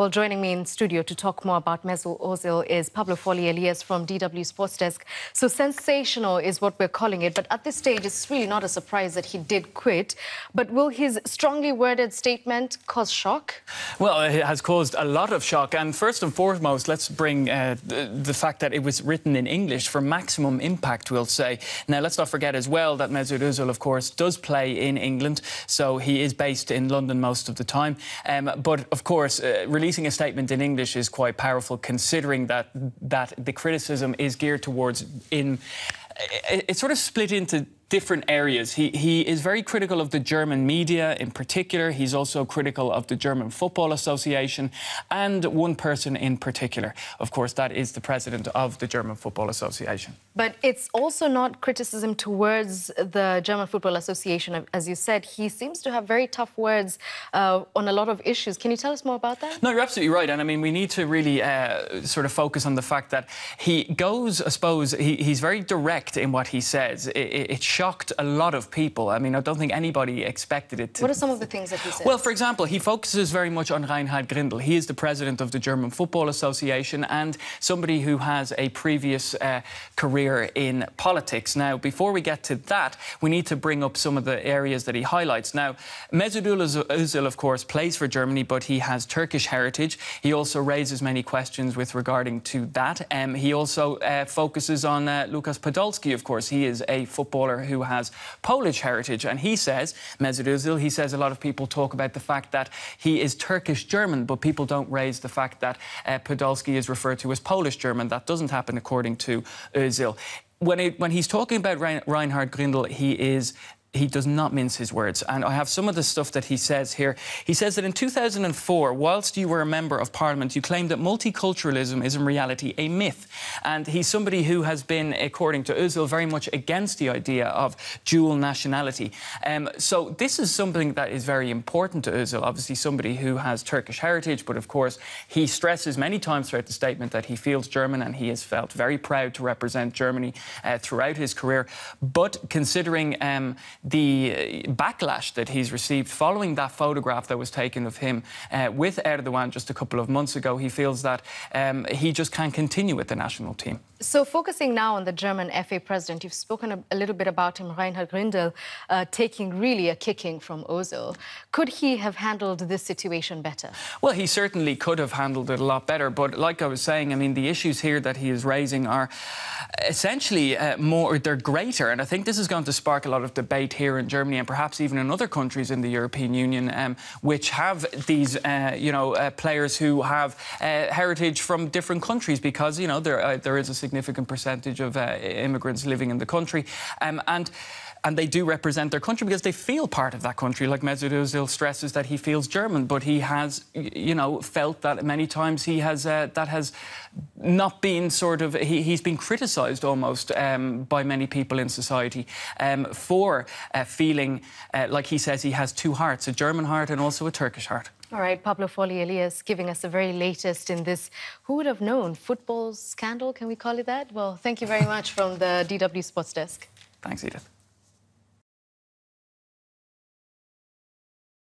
Well, joining me in studio to talk more about Mesut Ozil is Pablo Foley Elias from DW Sports Desk. So sensational is what we're calling it, but at this stage, it's really not a surprise that he did quit. But will his strongly worded statement cause shock? Well, it has caused a lot of shock. And first and foremost, let's bring the fact that it was written in English for maximum impact, we'll say. Now, let's not forget as well that Mesut Özil, of course, does play in England. So he is based in London most of the time. But, of course, releasing a statement in English is quite powerful, considering that the criticism is geared towards it's sort of split into different areas. He is very critical of the German media in particular. He's also critical of the German Football Association and one person in particular. Of course, that is the president of the German Football Association. But it's also not criticism towards the German Football Association. As you said, he seems to have very tough words on a lot of issues. Can you tell us more about that? No, you're absolutely right. And I mean, we need to really sort of focus on the fact that he goes, I suppose, he's very direct in what he says. It shocked a lot of people. I mean, I don't think anybody expected it to... What are some of the things that he said? Well, for example, he focuses very much on Reinhard Grindel. He is the president of the German Football Association and somebody who has a previous career in politics. Now, before we get to that, we need to bring up some of the areas that he highlights. Now, Mesut Özil, of course, plays for Germany, but he has Turkish heritage. He also raises many questions with regarding to that. He also focuses on Lukas Podolski, of course. He is a footballer who has Polish heritage, and he says, Mesut Özil, he says a lot of people talk about the fact that he is Turkish-German, but people don't raise the fact that Podolski is referred to as Polish-German. That doesn't happen according to Özil. When he's talking about Reinhard Grindel, he does not mince his words. And I have some of the stuff that he says here. He says that in 2004, whilst you were a member of Parliament, you claimed that multiculturalism is in reality a myth. And he's somebody who has been, according to Özil, very much against the idea of dual nationality. So this is something that is very important to Özil, obviously somebody who has Turkish heritage, but of course he stresses many times throughout the statement that he feels German and he has felt very proud to represent Germany throughout his career. But considering the backlash that he's received following that photograph that was taken of him with Erdogan just a couple of months ago, he feels that he just can't continue with the national team. So focusing now on the German FA president, you've spoken a little bit about him, Reinhard Grindel, taking really a kicking from Ozil. Could he have handled this situation better? Well, he certainly could have handled it a lot better. But like I was saying, I mean, the issues here that he is raising are essentially they're greater. And I think this is going to spark a lot of debate here in Germany and perhaps even in other countries in the European Union, which have these, players who have heritage from different countries because, there is a significant percentage of immigrants living in the country. And they do represent their country because they feel part of that country. Like Mesut Özil stresses that he feels German, but he has, felt that many times he has that has not been sort of he's been criticised almost by many people in society for feeling like he says he has two hearts, a German heart and also a Turkish heart. All right, Pablo Foley Elias giving us the very latest in this, who would have known, football scandal, can we call it that? Well, thank you very much from the DW Sports Desk. Thanks, Edith.